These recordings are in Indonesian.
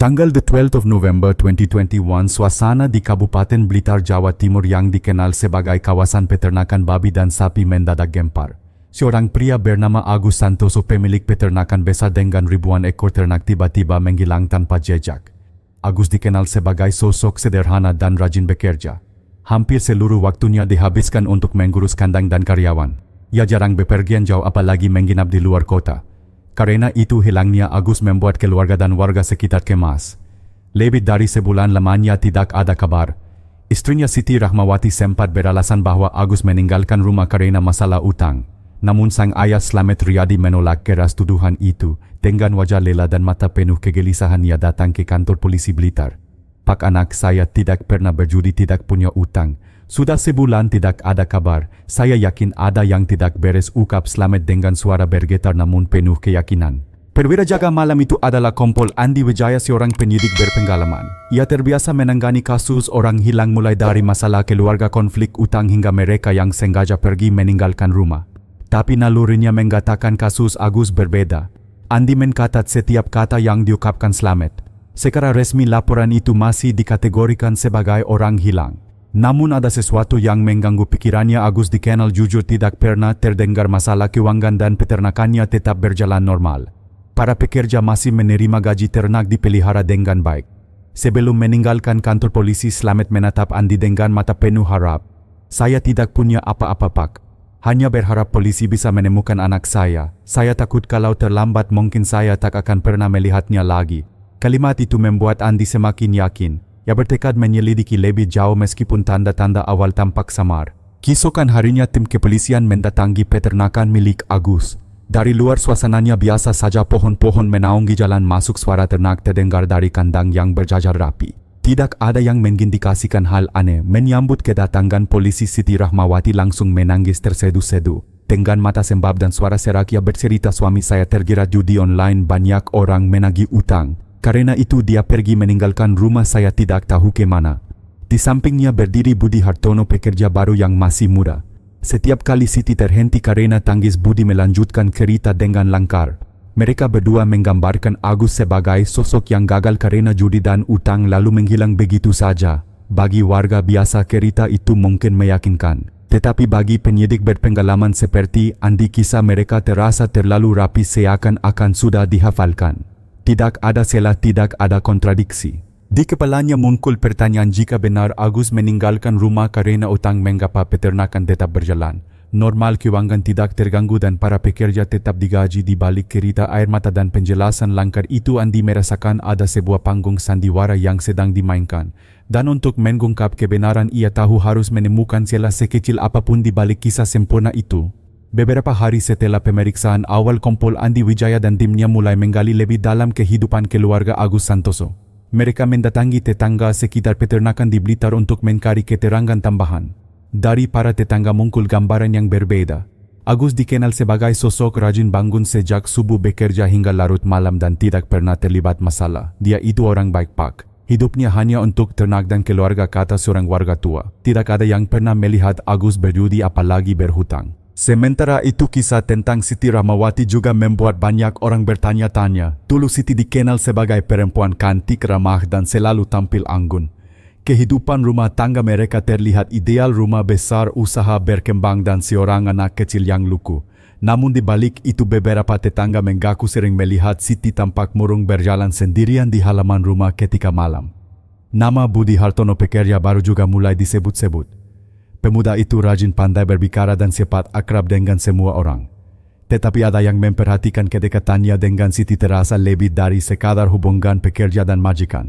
Tanggal the 12th of November 2021, suasana di Kabupaten Blitar, Jawa Timur yang dikenal sebagai kawasan peternakan babi dan sapi mendadak gempar. Seorang pria bernama Agus Santoso, pemilik peternakan besar dengan ribuan ekor ternak, tiba-tiba menghilang tanpa jejak. Agus dikenal sebagai sosok sederhana dan rajin bekerja. Hampir seluruh waktunya dihabiskan untuk mengurus kandang dan karyawan. Ia jarang bepergian jauh, apalagi menginap di luar kota. Karena itu, hilangnya Agus membuat keluarga dan warga sekitar cemas. Lebih dari sebulan lamanya tidak ada kabar. Istrinya Siti Rahmawati sempat beralasan bahwa Agus meninggalkan rumah karena masalah utang. Namun sang ayah Slamet Riyadi menolak keras tuduhan itu. Dengan wajah lelah dan mata penuh kegelisahan, ia datang ke kantor polisi Blitar. "Pak, anak saya tidak pernah berjudi, tidak punya utang. Sudah sebulan tidak ada kabar. Saya yakin ada yang tidak beres," ungkap Slamet dengan suara bergetar namun penuh keyakinan. Perwira jaga malam itu adalah Kompol Andi Wijaya, seorang penyidik berpengalaman. Ia terbiasa menangani kasus orang hilang, mulai dari masalah keluarga, konflik utang, hingga mereka yang sengaja pergi meninggalkan rumah. Tapi nalurinya mengatakan kasus Agus berbeda. Andi mencatat setiap kata yang diungkapkan Slamet. Secara resmi laporan itu masih dikategorikan sebagai orang hilang. Namun ada sesuatu yang mengganggu pikirannya. Agus dikenal jujur, tidak pernah terdengar masalah keuangan dan peternakannya tetap berjalan normal. Para pekerja masih menerima gaji, ternak dipelihara dengan baik. Sebelum meninggalkan kantor polisi, Slamet menatap Andi dengan mata penuh harap. "Saya tidak punya apa-apa, Pak. Hanya berharap polisi bisa menemukan anak saya. Saya takut kalau terlambat mungkin saya tak akan pernah melihatnya lagi." Kalimat itu membuat Andi semakin yakin. Ia bertekad menyelidiki lebih jauh meskipun tanda-tanda awal tampak samar. Keesokan harinya tim kepolisian mendatangi peternakan milik Agus. Dari luar suasananya biasa saja, pohon-pohon menaungi jalan masuk, suara ternak terdengar dari kandang yang berjajar rapi. Tidak ada yang mengindikasikan hal aneh. Menyambut kedatangan polisi, Siti Rahmawati langsung menangis terseduh-seduh. Dengan mata sembab dan suara serak ia bercerita, "Suami saya terjerat judi online, banyak orang menagih utang. Karena itu dia pergi meninggalkan rumah, saya tidak tahu ke mana." Di sampingnya berdiri Budi Hartono, pekerja baru yang masih muda. Setiap kali Siti terhenti karena tangis, Budi melanjutkan cerita dengan langkar. Mereka berdua menggambarkan Agus sebagai sosok yang gagal karena judi dan utang lalu menghilang begitu saja. Bagi warga biasa cerita itu mungkin meyakinkan. Tetapi bagi penyidik berpengalaman seperti Andi, kisah mereka terasa terlalu rapi, seakan-akan sudah dihafalkan. Tidak ada celah, tidak ada kontradiksi. Di kepalanya muncul pertanyaan, jika benar Agus meninggalkan rumah karena utang, mengapa peternakan tetap berjalan normal, keuangan tidak terganggu, dan para pekerja tetap digaji? Di balik cerita air mata dan penjelasan langkar itu, Andi merasakan ada sebuah panggung sandiwara yang sedang dimainkan. Dan untuk mengungkap kebenaran, ia tahu harus menemukan celah sekecil apapun di balik kisah sempurna itu. Beberapa hari setelah pemeriksaan awal, Kompol Andi Wijaya dan timnya mulai menggali lebih dalam kehidupan keluarga Agus Santoso. Mereka mendatangi tetangga sekitar peternakan di Blitar untuk mencari keterangan tambahan. Dari para tetangga muncul gambaran yang berbeda. Agus dikenal sebagai sosok rajin, bangun sejak subuh, bekerja hingga larut malam, dan tidak pernah terlibat masalah. "Dia itu orang baik, Pak. Hidupnya hanya untuk ternak dan keluarga," kata seorang warga tua. Tidak ada yang pernah melihat Agus berjudi, apalagi berhutang. Sementara itu, kisah tentang Siti Rahmawati juga membuat banyak orang bertanya-tanya. Dulu Siti dikenal sebagai perempuan cantik, ramah, dan selalu tampil anggun. Kehidupan rumah tangga mereka terlihat ideal, rumah besar, usaha berkembang, dan seorang anak kecil yang lugu. Namun di balik itu, beberapa tetangga mengaku sering melihat Siti tampak murung berjalan sendirian di halaman rumah ketika malam. Nama Budi Hartono, pekerja baru, juga mulai disebut-sebut. Pemuda itu rajin, pandai berbicara, dan cepat akrab dengan semua orang. Tetapi ada yang memperhatikan kedekatannya dengan Siti terasa lebih dari sekadar hubungan pekerja dan majikan.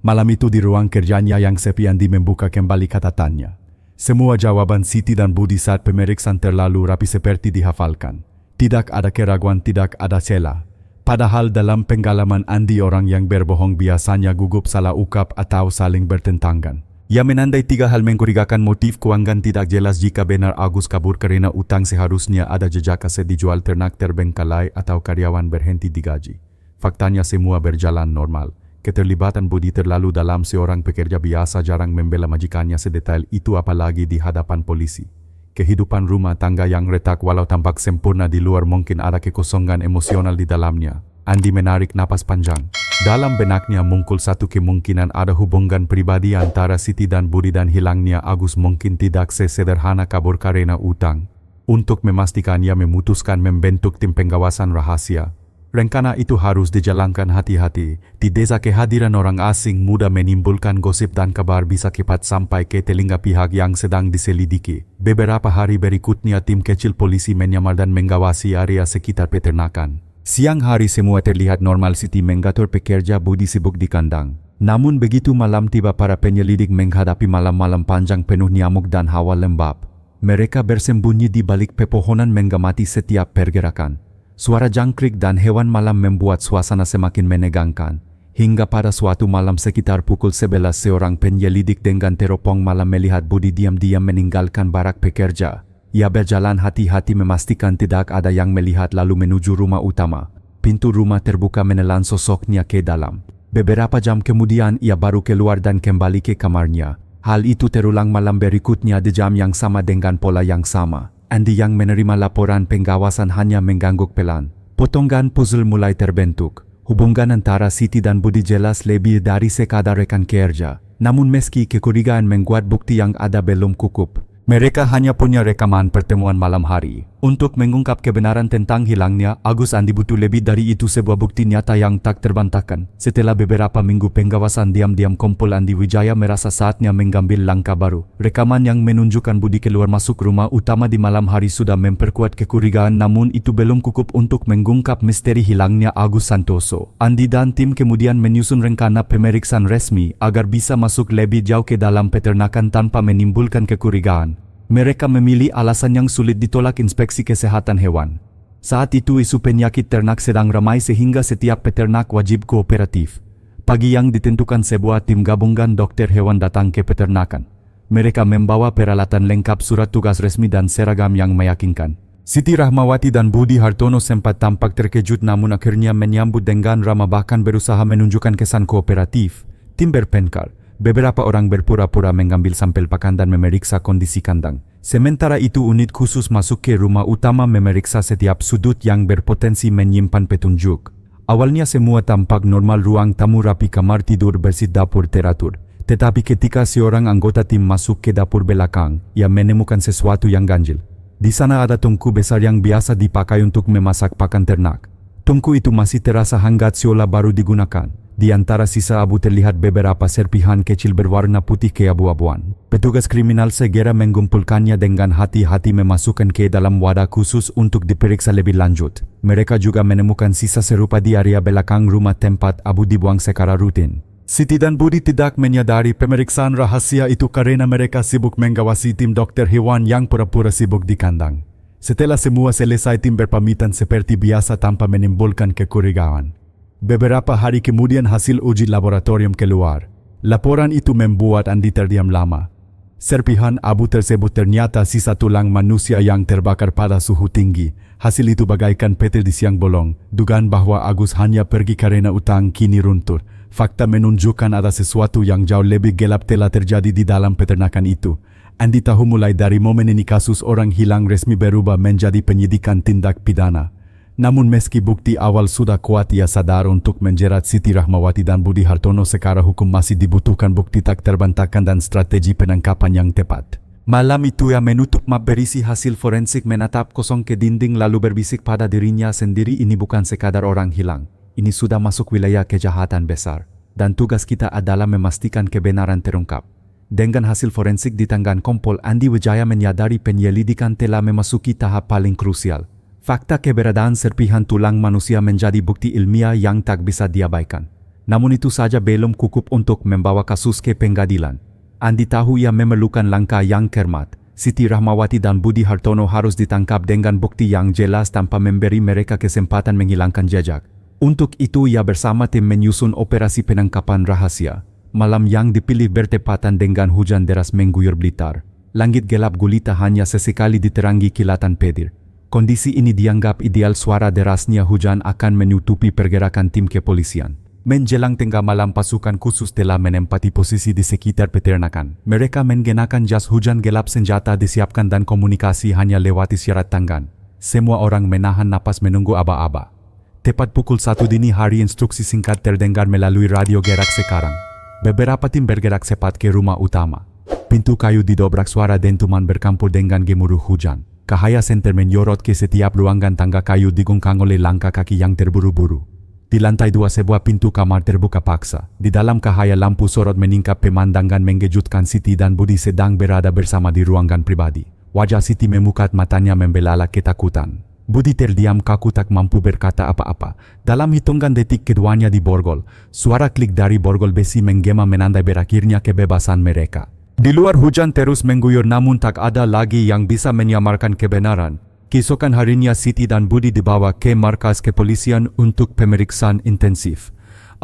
Malam itu di ruang kerjanya yang sepi, Andi membuka kembali catatannya. Semua jawaban Siti dan Budi saat pemeriksaan terlalu rapi seperti dihafalkan. Tidak ada keraguan, tidak ada celah. Padahal dalam pengalaman Andi, orang yang berbohong biasanya gugup salah ungkap atau saling bertentangan. Ia menandai 3 hal mencurigakan: motif keuangan tidak jelas, jika benar Agus kabur karena utang seharusnya ada jejak aset dijual, ternak terbengkalai, atau karyawan berhenti digaji. Faktanya semua berjalan normal. Keterlibatan Budi terlalu dalam, seorang pekerja biasa jarang membela majikannya sedetail itu, apalagi di hadapan polisi. Kehidupan rumah tangga yang retak walau tampak sempurna di luar mungkin ada kekosongan emosional di dalamnya. Andi menarik napas panjang. Dalam benaknya muncul satu kemungkinan ada hubungan pribadi antara Siti dan Budi dan hilangnya Agus mungkin tidak sesederhana kabur karena utang. Untuk memastikan ia memutuskan membentuk tim pengawasan rahasia. Rencana itu harus dijalankan hati-hati. Di desa kehadiran orang asing mudah menimbulkan gosip dan kabar bisa cepat sampai ke telinga pihak yang sedang diselidiki. Beberapa hari berikutnya tim kecil polisi menyamar dan mengawasi area sekitar peternakan. Siang hari semua terlihat normal. Siti mengatur pekerja, Budi sibuk di kandang. Namun begitu malam tiba para penyelidik menghadapi malam-malam panjang penuh nyamuk dan hawa lembab. Mereka bersembunyi di balik pepohonan mengamati setiap pergerakan. Suara jangkrik dan hewan malam membuat suasana semakin menegangkan. Hingga pada suatu malam sekitar pukul 11 seorang penyelidik dengan teropong malam melihat Budi diam-diam meninggalkan barak pekerja. Ia berjalan hati-hati memastikan tidak ada yang melihat lalu menuju rumah utama. Pintu rumah terbuka menelan sosoknya ke dalam. Beberapa jam kemudian ia baru keluar dan kembali ke kamarnya. Hal itu terulang malam berikutnya di jam yang sama dengan pola yang sama. Andi yang menerima laporan pengawasan hanya mengangguk pelan. Potongan puzzle mulai terbentuk. Hubungan antara Siti dan Budi jelas lebih dari sekadar rekan kerja. Namun meski kecurigaan menguat, bukti yang ada belum cukup. Mereka hanya punya rekaman pertemuan malam hari. Untuk mengungkap kebenaran tentang hilangnya Agus, Andi butuh lebih dari itu, sebuah bukti nyata yang tak terbantahkan. Setelah beberapa minggu pengawasan diam-diam kumpul, Andi Wijaya merasa saatnya mengambil langkah baru. Rekaman yang menunjukkan Budi keluar masuk rumah utama di malam hari sudah memperkuat kecurigaan, namun itu belum cukup untuk mengungkap misteri hilangnya Agus Santoso. Andi dan tim kemudian menyusun rencana pemeriksaan resmi agar bisa masuk lebih jauh ke dalam peternakan tanpa menimbulkan kecurigaan. Mereka memilih alasan yang sulit ditolak, inspeksi kesehatan hewan. Saat itu isu penyakit ternak sedang ramai sehingga setiap peternak wajib kooperatif. Pagi yang ditentukan sebuah tim gabungan dokter hewan datang ke peternakan. Mereka membawa peralatan lengkap, surat tugas resmi dan seragam yang meyakinkan. Siti Rahmawati dan Budi Hartono sempat tampak terkejut namun akhirnya menyambut dengan ramah, bahkan berusaha menunjukkan kesan kooperatif. Tim berpenkar. Beberapa orang berpura-pura mengambil sampel pakan dan memeriksa kondisi kandang. Sementara itu unit khusus masuk ke rumah utama memeriksa setiap sudut yang berpotensi menyimpan petunjuk. Awalnya semua tampak normal, ruang tamu rapi, kamar tidur bersih, dapur teratur. Tetapi ketika seorang anggota tim masuk ke dapur belakang, ia menemukan sesuatu yang ganjil. Di sana ada tungku besar yang biasa dipakai untuk memasak pakan ternak. Tungku itu masih terasa hangat seolah baru digunakan. Di antara sisa abu terlihat beberapa serpihan kecil berwarna putih keabu-abuan. Petugas kriminal segera mengumpulkannya dengan hati-hati, memasukkan ke dalam wadah khusus untuk diperiksa lebih lanjut. Mereka juga menemukan sisa serupa di area belakang rumah tempat abu dibuang secara rutin. Siti dan Budi tidak menyadari pemeriksaan rahasia itu karena mereka sibuk mengawasi tim dokter hewan yang pura-pura sibuk di kandang. Setelah semua selesai, tim berpamitan seperti biasa tanpa menimbulkan kecurigaan. Beberapa hari kemudian hasil uji laboratorium keluar. Laporan itu membuat Andi terdiam lama. Serpihan abu tersebut ternyata sisa tulang manusia yang terbakar pada suhu tinggi. Hasil itu bagaikan petir di siang bolong. Dugaan bahwa Agus hanya pergi karena utang kini runtuh. Fakta menunjukkan ada sesuatu yang jauh lebih gelap telah terjadi di dalam peternakan itu. Andi tahu mulai dari momen ini kasus orang hilang resmi berubah menjadi penyidikan tindak pidana. Namun meski bukti awal sudah kuat, ia sadar untuk menjerat Siti Rahmawati dan Budi Hartono secara hukum masih dibutuhkan bukti tak terbantahkan dan strategi penangkapan yang tepat. Malam itu ia menutup map berisi hasil forensik, menatap kosong ke dinding lalu berbisik pada dirinya sendiri, ini bukan sekadar orang hilang. Ini sudah masuk wilayah kejahatan besar. Dan tugas kita adalah memastikan kebenaran terungkap. Dengan hasil forensik di tangan Kompol, Andi Wijaya menyadari penyelidikan telah memasuki tahap paling krusial. Fakta keberadaan serpihan tulang manusia menjadi bukti ilmiah yang tak bisa diabaikan. Namun itu saja belum cukup untuk membawa kasus ke pengadilan. Andi tahu ia memerlukan langkah yang cermat. Siti Rahmawati dan Budi Hartono harus ditangkap dengan bukti yang jelas tanpa memberi mereka kesempatan menghilangkan jejak. Untuk itu ia bersama tim menyusun operasi penangkapan rahasia. Malam yang dipilih bertepatan dengan hujan deras mengguyur Blitar. Langit gelap gulita hanya sesekali diterangi kilatan petir. Kondisi ini dianggap ideal, suara derasnya hujan akan menutupi pergerakan tim kepolisian. Menjelang tengah malam pasukan khusus telah menempati posisi di sekitar peternakan. Mereka menggunakan jas hujan gelap, senjata disiapkan dan komunikasi hanya lewat isyarat tangan. Semua orang menahan napas menunggu aba-aba. Tepat pukul 1 dini hari instruksi singkat terdengar melalui radio gerak sekarang. Beberapa tim bergerak cepat ke rumah utama. Pintu kayu didobrak, suara dentuman bercampur dengan gemuruh hujan. Cahaya senter menyorot ke setiap ruangan, tangga kayu digongkang oleh langkah kaki yang terburu-buru. Di lantai 2 sebuah pintu kamar terbuka paksa. Di dalam cahaya lampu sorot meningkat, pemandangan mengejutkan. Siti dan Budi sedang berada bersama di ruangan pribadi. Wajah Siti memukat, matanya membelalak ketakutan. Budi terdiam kaku, tak mampu berkata apa-apa. Dalam hitungan detik keduanya diborgol. Suara klik dari borgol besi menggema menandai berakhirnya kebebasan mereka. Di luar hujan terus mengguyur, namun tak ada lagi yang bisa menyamarkan kebenaran. Keesokan harinya Siti dan Budi dibawa ke markas kepolisian untuk pemeriksaan intensif.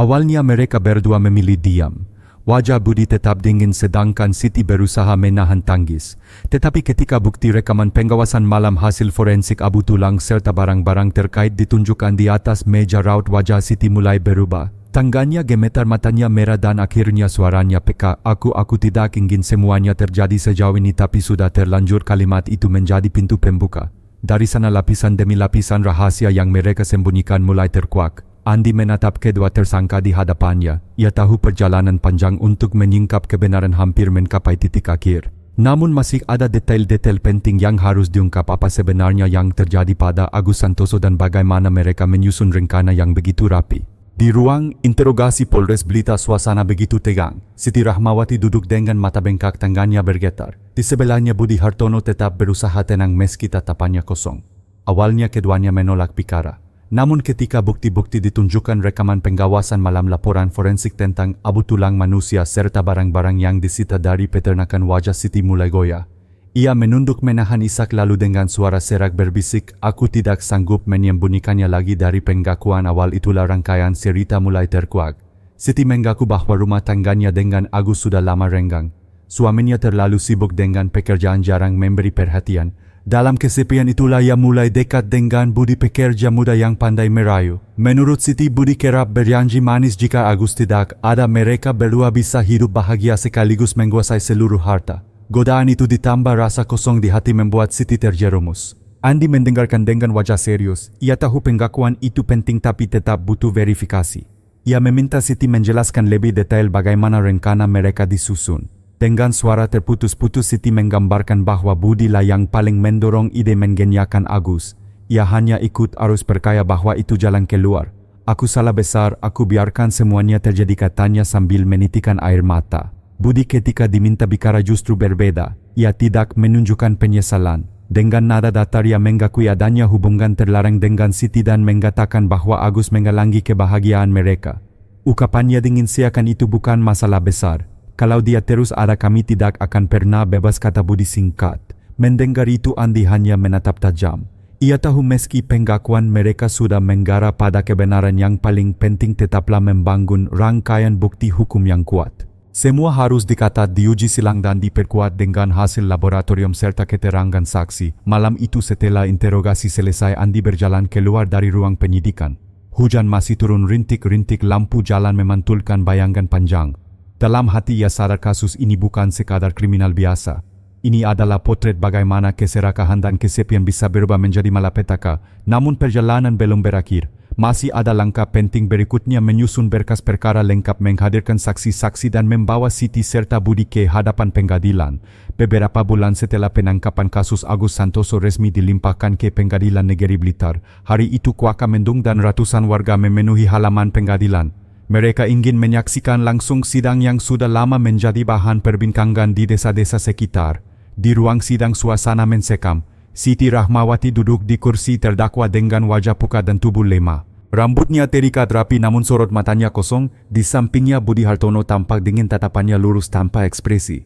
Awalnya mereka berdua memilih diam. Wajah Budi tetap dingin sedangkan Siti berusaha menahan tangis. Tetapi ketika bukti rekaman pengawasan malam, hasil forensik abu tulang serta barang-barang terkait ditunjukkan di atas meja, raut wajah Siti mulai berubah. Tangannya gemetar, matanya merah dan akhirnya suaranya peka. Aku tidak ingin semuanya terjadi sejauh ini, tapi sudah terlanjur. Kalimat itu menjadi pintu pembuka. Dari sana lapisan demi lapisan rahasia yang mereka sembunyikan mulai terkuak. Andi menatap kedua tersangka di hadapannya. Ia tahu perjalanan panjang untuk menyingkap kebenaran hampir mencapai titik akhir. Namun masih ada detail-detail penting yang harus diungkap. Apa sebenarnya yang terjadi pada Agus Santoso dan bagaimana mereka menyusun rencana yang begitu rapi. Di ruang interogasi Polres Blitar suasana begitu tegang. Siti Rahmawati duduk dengan mata bengkak, tangannya bergetar. Di sebelahnya Budi Hartono tetap berusaha tenang meski tatapannya kosong. Awalnya keduanya menolak bicara. Namun ketika bukti-bukti ditunjukkan, rekaman pengawasan malam, laporan forensik tentang abu tulang manusia serta barang-barang yang disita dari peternakan, wajah Siti mulai goyah. Ia menunduk menahan isak lalu dengan suara serak berbisik, aku tidak sanggup menyembunyikannya lagi dari pengakuan awal itulah rangkaian cerita mulai terkuak. Siti mengaku bahwa rumah tangganya dengan Agus sudah lama renggang. Suaminya terlalu sibuk dengan pekerjaan, jarang memberi perhatian. Dalam kesepian itulah ia mulai dekat dengan Budi, pekerja muda yang pandai merayu. Menurut Siti, Budi kerap berjanji manis jika Agus tidak ada, mereka berdua bisa hidup bahagia sekaligus menguasai seluruh harta. Godaan itu ditambah rasa kosong di hati membuat Siti terjerumus. Andi mendengarkan dengan wajah serius. Ia tahu pengakuan itu penting tapi tetap butuh verifikasi. Ia meminta Siti menjelaskan lebih detail bagaimana rencana mereka disusun. Dengan suara terputus-putus Siti menggambarkan bahwa Budi lah yang paling mendorong ide menggenyakan Agus. Ia hanya ikut arus, percaya bahwa itu jalan keluar. Aku salah besar, aku biarkan semuanya terjadi, katanya sambil menitikkan air mata. Budi ketika diminta bicara justru berbeda. Ia tidak menunjukkan penyesalan. Dengan nada datar ia mengakui adanya hubungan terlarang dengan Siti dan mengatakan bahwa Agus menghalangi kebahagiaan mereka. Ucapannya dingin seakan itu bukan masalah besar. Kalau dia terus ada, kami tidak akan pernah bebas, kata Budi singkat. Mendengar itu Andi hanya menatap tajam. Ia tahu meski pengakuan mereka sudah mengarah pada kebenaran, yang paling penting tetaplah membangun rangkaian bukti hukum yang kuat. Semua harus dikatat, diuji silang dan diperkuat dengan hasil laboratorium serta keterangan saksi. Malam itu setelah interogasi selesai, Andi berjalan keluar dari ruang penyidikan. Hujan masih turun rintik-rintik, lampu jalan memantulkan bayangan panjang. Dalam hati ia sadar kasus ini bukan sekadar kriminal biasa. Ini adalah potret bagaimana keserakahan dan kesepian bisa berubah menjadi malapetaka. Namun perjalanan belum berakhir. Masih ada langkah penting berikutnya, menyusun berkas perkara lengkap, menghadirkan saksi-saksi dan membawa Siti serta Budi ke hadapan pengadilan. Beberapa bulan setelah penangkapan, kasus Agus Santoso resmi dilimpahkan ke Pengadilan Negeri Blitar. Hari itu kuaka mendung dan ratusan warga memenuhi halaman pengadilan. Mereka ingin menyaksikan langsung sidang yang sudah lama menjadi bahan perbincangan di desa-desa sekitar. Di ruang sidang suasana mencekam. Siti Rahmawati duduk di kursi terdakwa dengan wajah pucat dan tubuh lemah. Rambutnya terikat rapi namun sorot matanya kosong. Di sampingnya Budi Hartono tampak dingin, tatapannya lurus tanpa ekspresi.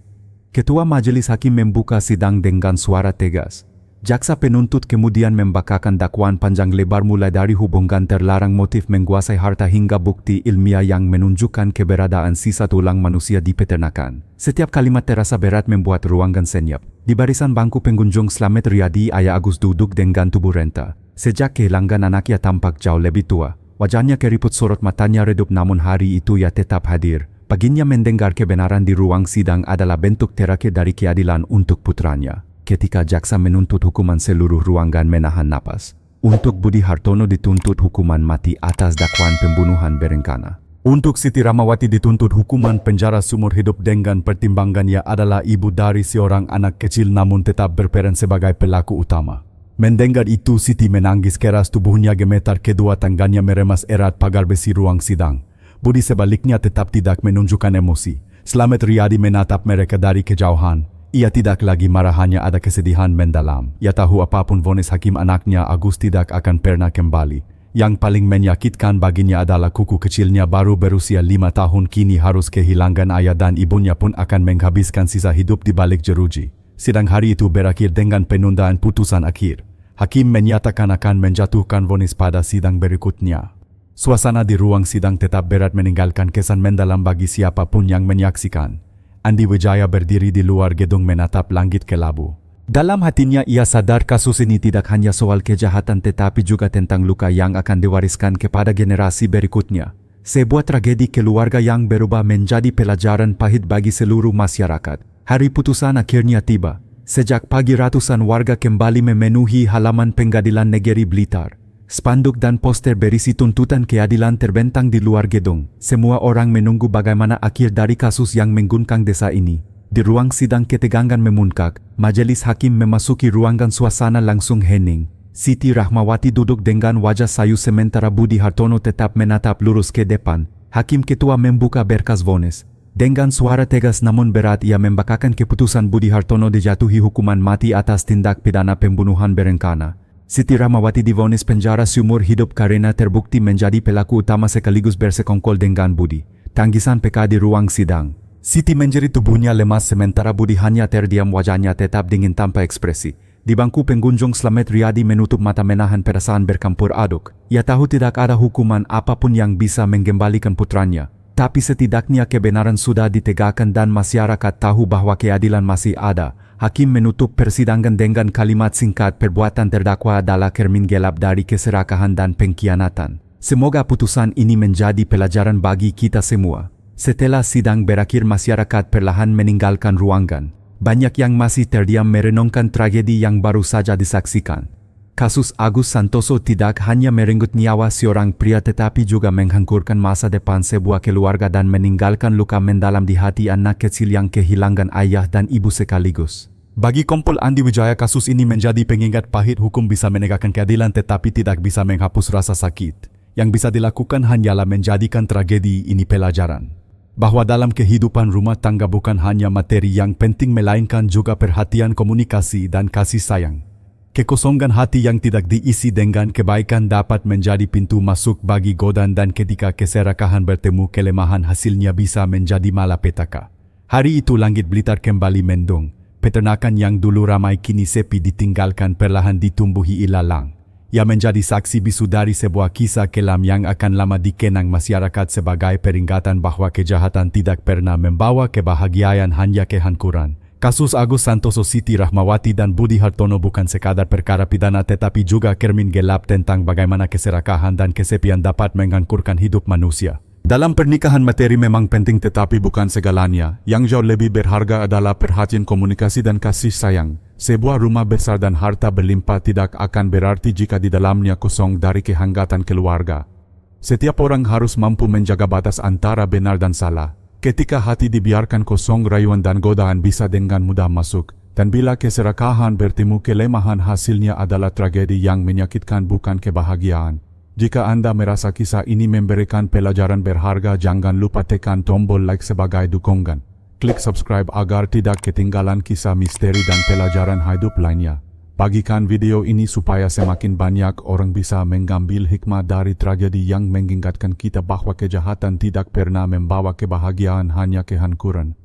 Ketua Majelis Hakim membuka sidang dengan suara tegas. Jaksa penuntut kemudian membacakan dakwaan panjang lebar mulai dari hubungan terlarang, motif menguasai harta hingga bukti ilmiah yang menunjukkan keberadaan sisa tulang manusia di peternakan. Setiap kalimat terasa berat membuat ruangan senyap. Di barisan bangku pengunjung Slamet Riyadi, ayah Agus duduk dengan tubuh renta. Sejak kehilangan anaknya tampak jauh lebih tua. Wajahnya keriput, sorot matanya redup, namun hari itu ia tetap hadir. Baginya mendengar kebenaran di ruang sidang adalah bentuk terakhir dari keadilan untuk putranya. Ketika jaksa menuntut hukuman, seluruh ruangan menahan napas. Untuk Budi Hartono dituntut hukuman mati atas dakwaan pembunuhan berencana. Untuk Siti Rahmawati dituntut hukuman penjara seumur hidup dengan pertimbangan ia adalah ibu dari seorang anak kecil namun tetap berperan sebagai pelaku utama. Mendengar itu Siti menangis keras, tubuhnya gemetar, kedua tangannya meremas erat pagar besi ruang sidang. Budi sebaliknya tetap tidak menunjukkan emosi. Slamet Riyadi menatap mereka dari kejauhan. Ia tidak lagi marah, hanya ada kesedihan mendalam. Ia tahu apapun vonis hakim anaknya Agus tidak akan pernah kembali. Yang paling menyakitkan baginya adalah kuku kecilnya baru berusia 5 tahun kini harus kehilangan ayah dan ibunya pun akan menghabiskan sisa hidup di balik jeruji. Sidang hari itu berakhir dengan penundaan putusan akhir. Hakim menyatakan akan menjatuhkan vonis pada sidang berikutnya. Suasana di ruang sidang tetap berat, meninggalkan kesan mendalam bagi siapapun yang menyaksikan. Andi Wijaya berdiri di luar gedung menatap langit kelabu. Dalam hatinya ia sadar kasus ini tidak hanya soal kejahatan tetapi juga tentang luka yang akan diwariskan kepada generasi berikutnya. Sebuah tragedi keluarga yang berubah menjadi pelajaran pahit bagi seluruh masyarakat. Hari putusan akhirnya tiba. Sejak pagi ratusan warga kembali memenuhi halaman Pengadilan Negeri Blitar. Spanduk dan poster berisi tuntutan keadilan terbentang di luar gedung. Semua orang menunggu bagaimana akhir dari kasus yang mengguncang desa ini. Di ruang sidang ketegangan memuncak. Majelis hakim memasuki ruangan, suasana langsung hening. Siti Rahmawati duduk dengan wajah sayu sementara Budi Hartono tetap menatap lurus ke depan. Hakim ketua membuka berkas vonis. Dengan suara tegas namun berat ia membacakan keputusan Budi Hartono dijatuhi hukuman mati atas tindak pidana pembunuhan berencana. Siti Rahmawati divonis penjara seumur hidup karena terbukti menjadi pelaku utama sekaligus bersekongkol dengan Budi. Tangisan PK di ruang sidang. Siti menjerit, tubuhnya lemas sementara Budi hanya terdiam, wajahnya tetap dingin tanpa ekspresi. Di bangku pengunjung Slamet Riyadi menutup mata menahan perasaan bercampur aduk. Ia tahu tidak ada hukuman apapun yang bisa mengembalikan putranya. Tapi setidaknya kebenaran sudah ditegakkan dan masyarakat tahu bahwa keadilan masih ada. Hakim menutup persidangan dengan kalimat singkat, perbuatan terdakwa adalah cermin gelap dari keserakahan dan pengkhianatan. Semoga putusan ini menjadi pelajaran bagi kita semua. Setelah sidang berakhir, masyarakat perlahan meninggalkan ruangan. Banyak yang masih terdiam merenungkan tragedi yang baru saja disaksikan. Kasus Agus Santoso tidak hanya merenggut nyawa seorang pria tetapi juga menghancurkan masa depan sebuah keluarga dan meninggalkan luka mendalam di hati anak kecil yang kehilangan ayah dan ibu sekaligus. Bagi Kompol Andi Wijaya, kasus ini menjadi pengingat pahit. Hukum bisa menegakkan keadilan tetapi tidak bisa menghapus rasa sakit. Yang bisa dilakukan hanyalah menjadikan tragedi ini pelajaran. Bahwa dalam kehidupan rumah tangga bukan hanya materi yang penting melainkan juga perhatian, komunikasi dan kasih sayang. Kekosongan hati yang tidak diisi dengan kebaikan dapat menjadi pintu masuk bagi godaan dan ketika keserakahan bertemu kelemahan hasilnya bisa menjadi malapetaka. Hari itu langit Blitar kembali mendung. Peternakan yang dulu ramai kini sepi, ditinggalkan perlahan ditumbuhi ilalang. Ia menjadi saksi bisu dari sebuah kisah kelam yang akan lama dikenang masyarakat sebagai peringatan bahwa kejahatan tidak pernah membawa kebahagiaan, hanya kehancuran. Kasus Agus Santoso, Siti Rahmawati dan Budi Hartono bukan sekadar perkara pidana tetapi juga cermin gelap tentang bagaimana keserakahan dan kesepian dapat menghancurkan hidup manusia. Dalam pernikahan materi memang penting tetapi bukan segalanya. Yang jauh lebih berharga adalah perhatian, komunikasi dan kasih sayang. Sebuah rumah besar dan harta berlimpah tidak akan berarti jika di dalamnya kosong dari kehangatan keluarga. Setiap orang harus mampu menjaga batas antara benar dan salah. Ketika hati dibiarkan kosong, rayuan dan godaan bisa dengan mudah masuk. Dan bila keserakahan bertemu kelemahan, hasilnya adalah tragedi yang menyakitkan, bukan kebahagiaan. Jika Anda merasa kisah ini memberikan pelajaran berharga, jangan lupa tekan tombol like sebagai dukungan. Klik subscribe agar tidak ketinggalan kisah misteri dan pelajaran hidup lainnya. Bagikan video ini supaya semakin banyak orang bisa mengambil hikmah dari tragedi yang mengingatkan kita bahwa kejahatan tidak pernah membawa kebahagiaan, hanya kehancuran.